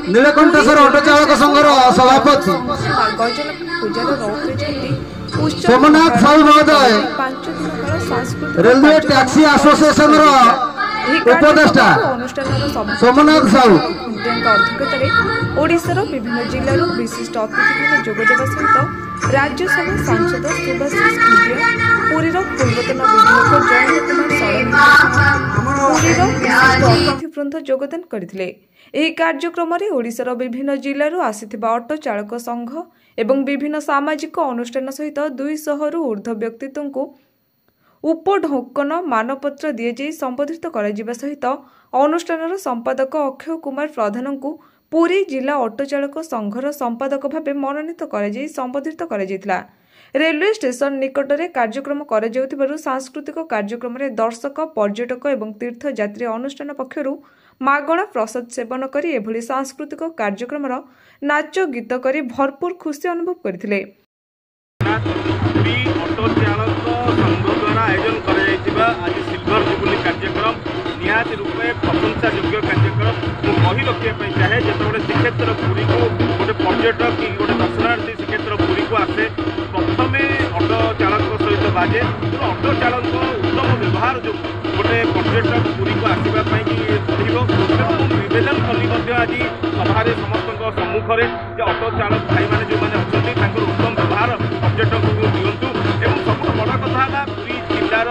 Neelkantheshwar auto चालक संघर सभापति सोमनाथ साहू महोदय रेलवे टैक्सी एसोसिएशन उपदेष्टा सोमनाथ साहू ओडिशार विभिन्न जिल्लार विशिष्ट अतिथि जोगदेवा सहित राज्यसभा सांसद सुभाषिष खुंटिया पुरीर पूर्वतन विधायक जयंत कुमार षडंगी पुरीर विशिष्ट अतिथिवृंद जोगदान करथिले। ଏହି କାର୍ଯ୍ୟକ୍ରମରେ ଓଡ଼ିଶାର ବିଭିନ୍ନ ଜିଲ୍ଲାରୁ ଆସିଥିବା ଅଟୋ ଚାଳକ ସଂଘ ଏବଂ ବିଭିନ୍ନ ସାମାଜିକ ଅନୁଷ୍ଠାନ ସହିତ 200ରୁ ଊର୍ଦ୍ଧ୍ୱ ବ୍ୟକ୍ତିତ୍ୱଙ୍କୁ ଉପଢୌକନ ମାନପତ୍ର ଦିଆଯାଇ ସମ୍ବୋଧିତ କରାଯିବା ସହିତ ଅନୁଷ୍ଠାନର ସମ୍ପାଦକ ଅକ୍ଷୟ କୁମାର ପ୍ରଧାନଙ୍କୁ ପୁରୀ ଜିଲ୍ଲା ଅଟୋ ଚାଳକ ସଂଘର ସମ୍ପାଦକ ଭାବେ ମନୋନୀତ କରାଯାଇ ସମ୍ବୋଧିତ କରାଯାଇଥିଲା। रेलवे स्टेशन निकटରେ କାର୍ଯ୍ୟକ୍ରମ କରାଯାଉଥିବାରୁ ସାଂସ୍କୃତିକ କାର୍ଯ୍ୟକ୍ରମରେ ଦର୍ଶକ ପର୍ଯ୍ୟଟକ ଏବଂ ତୀର୍ଥଯାତ୍ରୀ ଅନୁଷ୍ଠାନ ପକ୍ଷରୁ ମାଗଣା ପ୍ରସାଦ ସେବନ କରି ଏଭଳି ସାଂସ୍କୃତିକ କାର୍ଯ୍ୟକ୍ରମର ନାଚ ଗୀତ କରି ଭରପୁର ଖୁସି ଅନୁଭବ କରିଥିଲେ। ଅଟୋ ଚାଳକ ସଂଘ ଦ୍ୱାରା ଆୟୋଜନ କରାଯାଇଥିବା ଆଜି ସିଲଭର ଜୁବୁଲି କାର୍ଯ୍ୟକ୍ରମ ନିହାତି ରୂପେ ପ୍ରଶଂସାଯୋଗ୍ୟ କାର୍ଯ୍ୟକ୍ରମ ମୁଁ କହି ରଖିବା ପାଇଁ ଚାହେଁ। ଯେତେବେଳେ ଶ୍ରୀକ୍ଷେତ୍ର ପୁରୀକୁ ଗୋଟେ ପର୍ଯ୍ୟଟକ କି ଗୋଟେ ଦର୍ଶନାର୍ଥୀ ଶ୍ରୀକ୍ଷେତ୍ର ପୁରୀକୁ ଆସେ ପ୍ରଥମେ ଅଟୋ ଚାଳକ ସହିତ ବାଜେ। ଅଟୋ ଚାଳକ ଉତ୍ତମ ବ୍ୟବହାର ଯୋଗୁଁ ଗୋଟେ ପର୍ଯ୍ୟଟକ ପୁରୀକୁ ଆସିବା ପାଇଁ ପଡ଼ିବ। ଏବଂ ନିବେଦନ କଲି ମଧ୍ୟ ଆଜି ସଭାରେ ସମସ୍ତଙ୍କ ସମ୍ମୁଖରେ ଯେ ଅଟୋ ଚାଳକ ଭାଇମାନେ ଯେଉଁମାନେ ଅଛନ୍ତି ତାଙ୍କର ଉତ୍ତମ ବ୍ୟବହାର ପର୍ଯ୍ୟଟକଙ୍କୁ ଦିଅନ୍ତୁ। ଏବଂ ସବୁଠୁ ବଡ଼ କଥା ହେଲା ପୁରୀ ଜିଲ୍ଲାର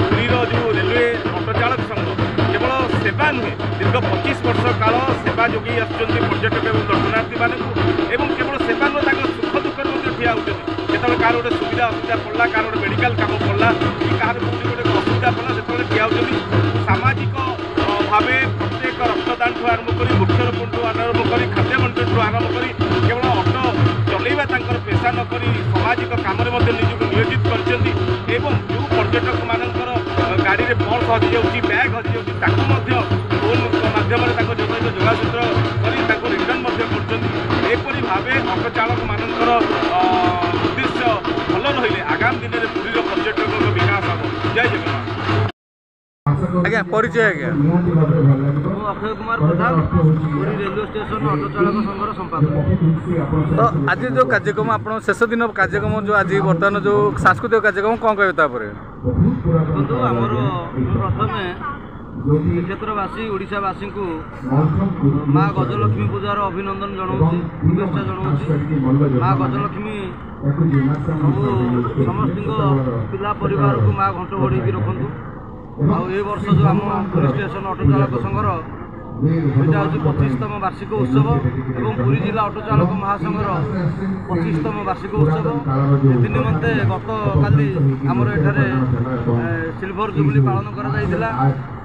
ପୁରୀର ଯେଉଁ ରେଲୱେ ଅଟୋ ଚାଳକ ସଂଘ କେବଳ ସେବା ନୁହେଁ ଦୀର୍ଘ 25 ବର୍ଷ କାଳ ସେବା ଯୋଗାଇ ଆସୁଛନ୍ତି ପର୍ଯ୍ୟଟକ ଏବଂ ଦର୍ଶନାର୍ଥୀମାନଙ୍କୁ। ଏବଂ କେବଳ ସେବା ନୁହେଁ ତାଙ୍କର ସୁଖ ଦୁଃଖରେ ମଧ୍ୟ ଠିଆ ହେଉଛନ୍ତି। ଯେତେବେଳେ କାହାର ଗୋଟେ ସୁବିଧା ଅସୁବିଧା ପଡ଼ିଲା କାହାର ଗୋଟେ ମେଡ଼ିକାଲ କାମ ପଡ଼ିଲା କି କାହାର କେଉଁଠି ଗୋଟେ ଅସୁବିଧା ପଡ଼ିଲା ସେତେବେଳେ ଠିଆ ହେଉଛନ୍ତି। ସାମାଜିକ ଭାବେ ପ୍ରତ୍ୟେକ ରକ୍ତଦାନଠୁ ଆରମ୍ଭ କରି ବୃକ୍ଷରୋପଣଠୁ ଆରମ୍ଭ କରି ଖାଦ୍ୟ ବଣ୍ଟନଠୁ ଆରମ୍ଭ କରି କେବଳ ଅଟୋ ଚଲେଇବା ତାଙ୍କର ପେଶା ନ କରି ସାମାଜିକ କାମରେ ମଧ୍ୟ ନିଜକୁ ନିୟୋଜିତ କରିଛନ୍ତି। ଏବଂ ଯେଉଁ ପର୍ଯ୍ୟଟକମାନଙ୍କର ଗାଡ଼ିରେ ପର୍ସ ହଜିଯାଉଛି ବ୍ୟାଗ୍ ହଜିଯାଉଛି ତାକୁ ମଧ୍ୟ ଫୋନ୍ ମାଧ୍ୟମରେ ତାଙ୍କ ସହିତ ଯୋଗାଯୋଗ କରି ତାଙ୍କୁ ରିଟର୍ଣ୍ଣ ମଧ୍ୟ କରୁଛନ୍ତି। ଏପରି ଭାବେ ଅଟୋ ଚାଳକମାନଙ୍କର ଉଦ୍ଦେଶ୍ୟ ଭଲ ରହିଲେ ଆଗାମୀ ଦିନରେ ପୁରୀର ପର୍ଯ୍ୟଟକଙ୍କ ବିକାଶ ହେବ। ଜୟ ଜଗନ୍ନାଥ। आज्ञा परिचय आज्ञा अक्षय कुमार प्रधान पुरी रेलवे स्टेशन ऑटो चालक संघर संपादक। तो आज जो कार्यक्रम आप शेष दिन कार्यक्रम जो आज बर्तमान जो सांस्कृतिक कार्यक्रम कौन कहे बंधु आमर प्रथम क्षेत्रवासी ओडावासी को माँ गजलक्ष्मी पूजार अभिनंदन जनाऊँ शुभेच्छा जनाऊँ। माँ गजलक्ष्मी समस्त पिला परिवार को माँ घंट घोड़े रखु। ए वर्ष जो आम पुरी स्टेशन ऑटो चालक संघर यहाँ हूँ 25तम वार्षिक उत्सव और पुरी जिला ऑटो चालक महासंघर 25तम वार्षिक उत्सव। ये निमंते गत काली आमर एठारे सिल्वर जुबली पालन करा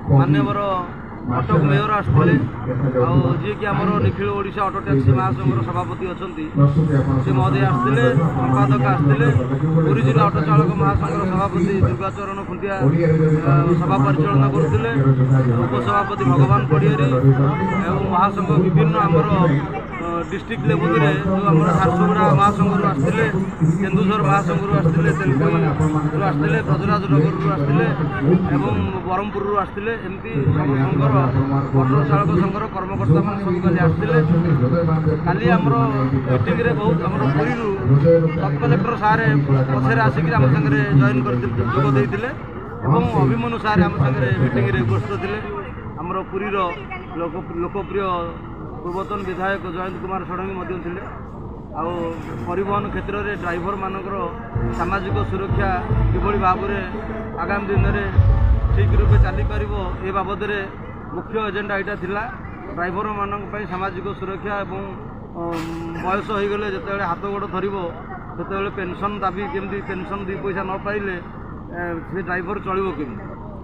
मान्यवर कटक मेयर आसते जी कि आमर निखिल ओडिशा ऑटो टैक्सी महासंघर सभापति अच्छा से महोदय आसते संपादक आसते पुरी जिला ऑटो चालक महासंघर सभापति दुर्गाचरण खुंटिया सभा परिचालना करते उपसभापति भगवान पड़ियारी और महासंघ विभिन्न आमर डिस्ट्रिक्ट लेवल रे जो आम झारसुगुड़ा महासंघर आसते केन्दुझर महासंघर आसते तेलुगु आसते ब्रजराज नगर आसते ब्रह्मपुर आसते एमती सब संघर ऑटो चालक संघर कर्मकर्ता मान सब कल आसते। काली आमर मीटिंग रे बहुत आमर पुरी सब कलेक्टर सारे पछे आसिक आम सागर जॉइन कर जोग देते और अभिमन्यु सारे आम सागर मीटिंग रे उपस्थित थे। आमर पुरीर लोकप्रिय पूर्वतन विधायक जयंत कुमार षडंगी थे। आउ परिवहन क्षेत्र में ड्राइवर मानकर सामाजिक सुरक्षा किभली भाव में आगामी दिन में ठीक रूपे चली पार ए बाबद मुख्य एजेंडा यहाँ था। ड्राइवर मान सामाजिक सुरक्षा और बयस हो गले जिते हाथ गोड़ धर से पेंशन दाबी केमती पेंशन 2 पैसा न पाइले से ड्राइवर चलो केमी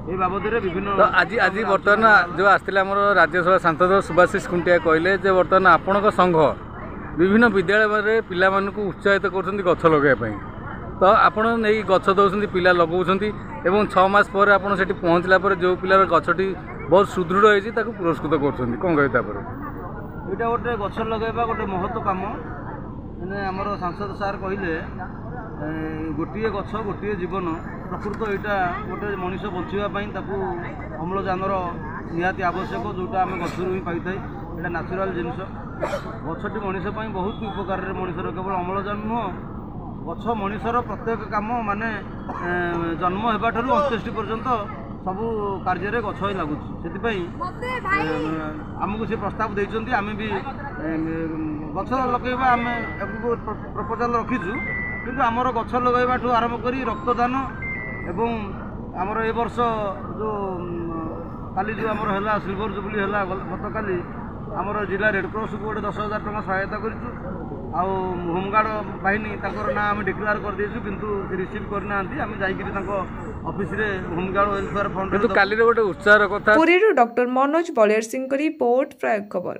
ये बाबद विभिन्न। तो आज आज बर्तमान जो आसते राज्यसभा सांसद सुभाषिष खुंटिया कहले जे बर्तमान आपण संघ विभिन्न विद्यालय में पिला उत्साहित कर गछ लगे तो आपड़ नहीं गछ दौरान पिला लगाऊँ एवं 6 मास पर आपड़ से पहुँचला जो पिलार गछटी बहुत सुदृढ़ होती पुरस्कृत कर कौन कहे यहाँ गोटे गछ लगेगा गोटे महत्व कम मैंने आमर सांसद सार कहले गोटे गछ गोटे जीवन प्रकृत यहाँ गोटे मनीष बचापी अम्लजान निहाती आवश्यक जोटा आम गचर ही पाई था এটা ନ୍ୟାଚୁରାଲ୍ ଜିନିଷ। ଗଛଟି ମଣିଷ ପାଇଁ ବହୁତ ଉପକାରରେ ମଣିଷର କେବଳ ଅମ୍ଳଜାନ ନୁହଁ, ଗଛ ମଣିଷର ପ୍ରତ୍ୟେକ କାମ ମାନେ ଜନ୍ମ ହେବାଠାରୁ ଅନ୍ତ୍ୟେଷ୍ଟି ପର୍ଯ୍ୟନ୍ତ ସବୁ କାର୍ଯ୍ୟରେ ଗଛ ହିଁ ଲାଗୁଛି। ସେଥିପାଇଁ ଆମକୁ ସେ ପ୍ରସ୍ତାବ ଦେଇଛନ୍ତି, ଆମେ ବି ଗଛ ଲଗାଇବା ଆମେ ପ୍ରପୋଜାଲ ରଖିଛୁ। କିନ୍ତୁ ଆମର ଗଛ ଲଗାଇବାଠୁ ଆରମ୍ଭ କରି ରକ୍ତଦାନ ଏବଂ ଆମର ଏ ବର୍ଷ ଯେଉଁ କାଲି ଯେଉଁ ଆମର ହେଲା ସିଲଭର ଜୁବଲି ହେଲା ଗତକାଲି ଆମର ଜିଲ୍ଲା ରେଡ଼କ୍ରସ୍କୁ ଗୋଟେ 10,000 ଟଙ୍କା ସହାୟତା କରିଛୁ। ଆଉ ହୋମଗାର୍ଡ଼ ବାହିନୀ ତାଙ୍କର ନାଁ ଆମେ ଡିକ୍ଲେୟାର କରିଦେଇଛୁ, କିନ୍ତୁ ସେ ରିସିଭ୍ କରିନାହାନ୍ତି। ଆମେ ଯାଇକିରି ତାଙ୍କ ଅଫିସରେ ହୋମଗାର୍ଡ଼ ୱେଲଫେୟାର ଫଣ୍ଡ କାଲିର ଗୋଟେ ଉତ୍ସାହର କଥା। ପୁରୀରୁ ଡକ୍ଟର ମନୋଜ ବଳିଆରସିଂହଙ୍କ ରିପୋର୍ଟ, ପ୍ରୟୋଗ ଖବର।